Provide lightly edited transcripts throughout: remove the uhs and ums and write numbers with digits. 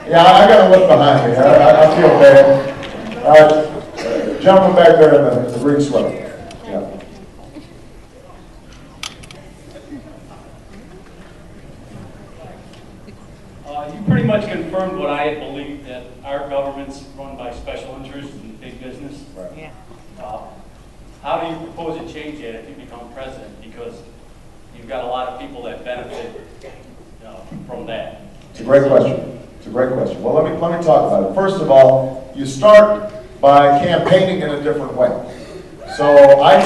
Yeah, I got to look behind me. I feel bad. Gentleman back there in the green sweater. Yeah. You pretty much confirmed what I had believed, that our government's run by special interests and big business. Right. Yeah. How do you propose to change that if you become president? Because you've got a lot of people that benefit from that. It's a great question. It's a great question. Well, let me talk about it. First of all, you start by campaigning in a different way. So I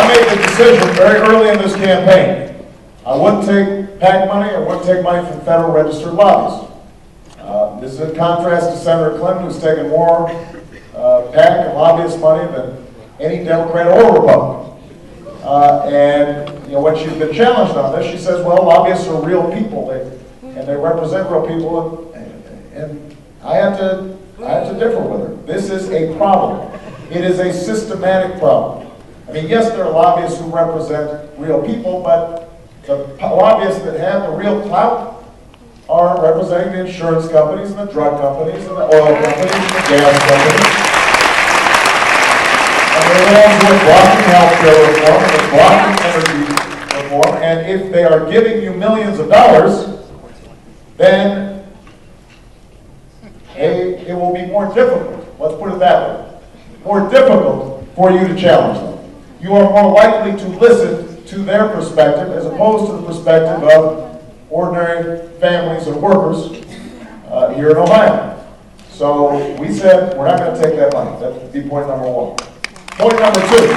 made the decision very early in this campaign. I wouldn't take PAC money. I wouldn't take money from federal registered lobbyists. This is in contrast to Senator Clinton, who's taken more PAC and lobbyist money than any Democrat or Republican. And when she's been challenged on this, she says, well, lobbyists are real people, and they represent real people, and I have to differ with her. This is a problem. It is a systematic problem. I mean, yes, there are lobbyists who represent real people, but the lobbyists that have the real clout are representing the insurance companies and the drug companies and the oil companies and the gas companies. And they're the ones who are blocking healthcare reform and they're blocking energy reform. And if they are giving you millions of dollars, then it will be more difficult. Let's put it that way. More difficult for you to challenge them. You are more likely to listen to their perspective as opposed to the perspective of ordinary families and workers here in Ohio. So we said we're not going to take that money. That would be point number one. Point number two.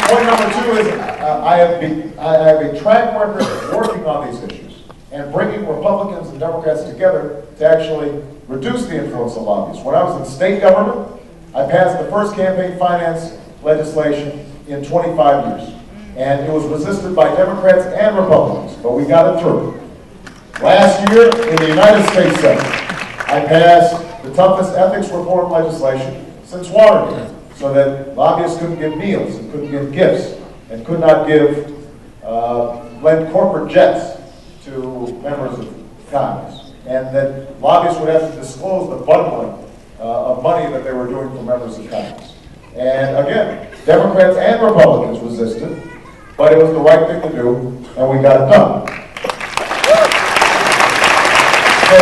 Point number two is I have a track record of working on these issues and bringing Republicans and Democrats together to actually reduce the influence of lobbyists. When I was in state government, I passed the first campaign finance legislation in 25 years. And it was resisted by Democrats and Republicans, but we got it through. Last year, in the United States Senate, I passed the toughest ethics reform legislation since Watergate, so that lobbyists couldn't give meals and couldn't give gifts and could not lend corporate jets to members of Congress, and that lobbyists would have to disclose the bundling of money that they were doing for members of Congress. And again, Democrats and Republicans resisted, but it was the right thing to do, and we got it done. So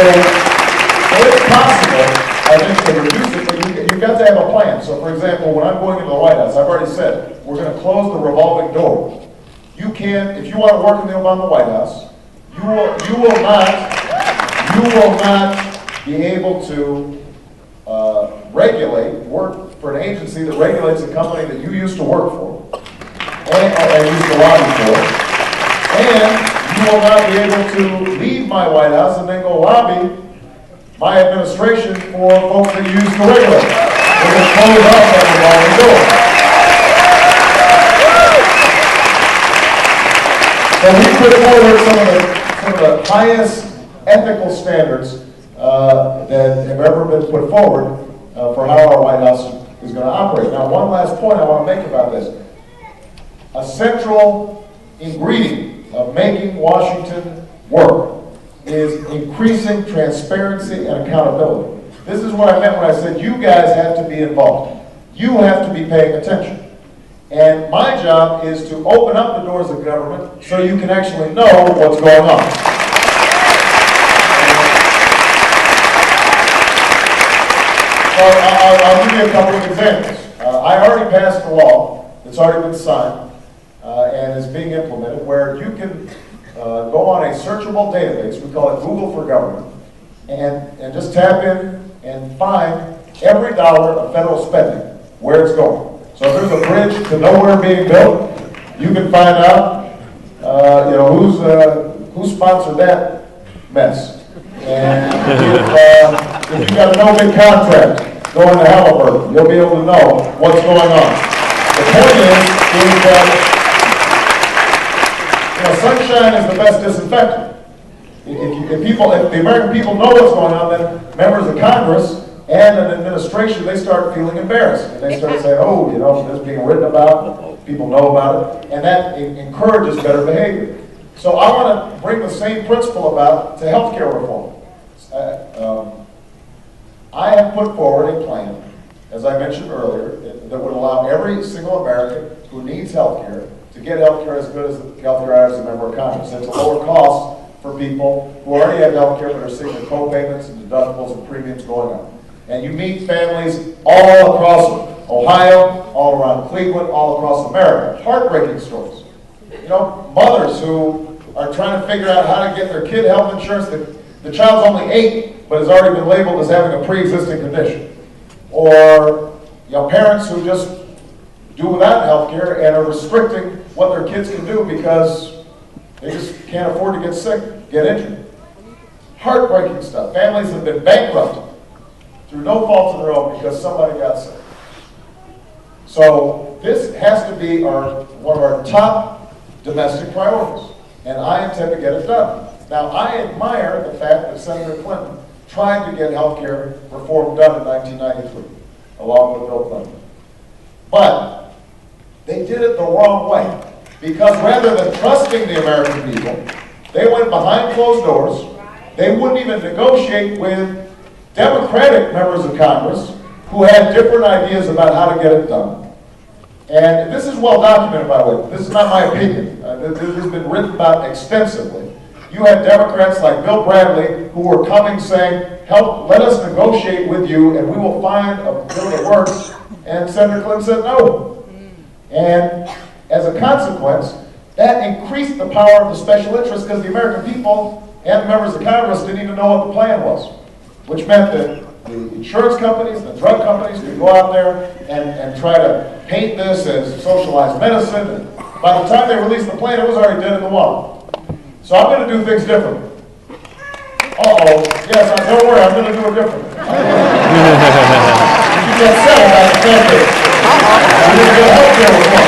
it's possible, I think, to reduce it, but you've got to have a plan. So for example, when I'm going into the White House, I've already said, we're going to close the revolving door. You can't, if you want to work in the Obama White House, you will not be able to work for an agency that regulates a company that you used to work for, and used to lobby for, and you will not be able to leave my White House and then go lobby my administration for folks that you used to regulate. We're going to close off that revolving door. So we put forward some of the highest ethical standards that have ever been put forward for how our White House is going to operate. Now, one last point I want to make about this. A central ingredient of making Washington work is increasing transparency and accountability. This is what I meant when I said you guys have to be involved. You have to be paying attention. And my job is to open up the doors of government so you can actually know what's going on. So I'll give you a couple of examples. I already passed a law that's already been signed and is being implemented where you can go on a searchable database, we call it Google for Government, and just tap in and find every dollar of federal spending, where it's going. So if there's a bridge to nowhere being built, you can find out who sponsored that mess. And if you've got a no bid contract going to Halliburton, you'll be able to know what's going on. The point is that sunshine is the best disinfectant. If the American people know what's going on, then members of Congress and an administration, they start feeling embarrassed. And they start saying, oh, you know, this is being written about, people know about it, and that encourages better behavior. So I want to bring the same principle about to healthcare reform. I have put forward a plan, as I mentioned earlier, that would allow every single American who needs healthcare to get healthcare as good as the healthcare I have as a member of Congress. It's a lower cost for people who already have healthcare but are seeing the co-payments and deductibles and premiums going up. And you meet families all across Ohio, all around Cleveland, all across America. Heartbreaking stories. You know, mothers who are trying to figure out how to get their kid health insurance. The child's only 8, but has already been labeled as having a pre-existing condition. Or, you know, parents who just do without health care and are restricting what their kids can do because they just can't afford to get sick, get injured. Heartbreaking stuff. Families have been bankrupted through no fault of their own because somebody got sick. So this has to be one of our top domestic priorities, and I intend to get it done. Now, I admire the fact that Senator Clinton tried to get health care reform done in 1993, along with Bill Clinton. But they did it the wrong way, because rather than trusting the American people, they went behind closed doors. They wouldn't even negotiate with Democratic members of Congress who had different ideas about how to get it done. And this is well documented, by the way. This is not my opinion. This has been written about extensively. You had Democrats like Bill Bradley who were coming saying, let us negotiate with you and we will find a bill that works. And Senator Clinton said no. And as a consequence, that increased the power of the special interests because the American people and the members of Congress didn't even know what the plan was, which meant that the insurance companies, the drug companies could go out there and try to paint this as socialized medicine. And by the time they released the plan, it was already dead in the water. So I'm going to do things differently. Uh-oh. Yes, don't worry, I'm going to do it differently. You get set about the campaign. I'm going to get health care reform.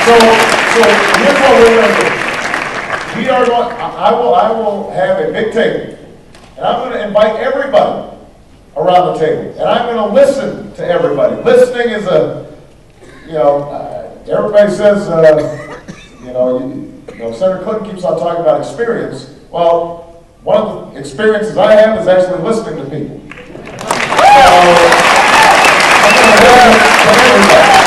So here's what we're going to do. I will have a big table. And I'm going to invite everybody around the table. And I'm going to listen to everybody. Listening is everybody says, Senator Clinton keeps on talking about experience. Well, one of the experiences I have is actually listening to people. So, I'm going to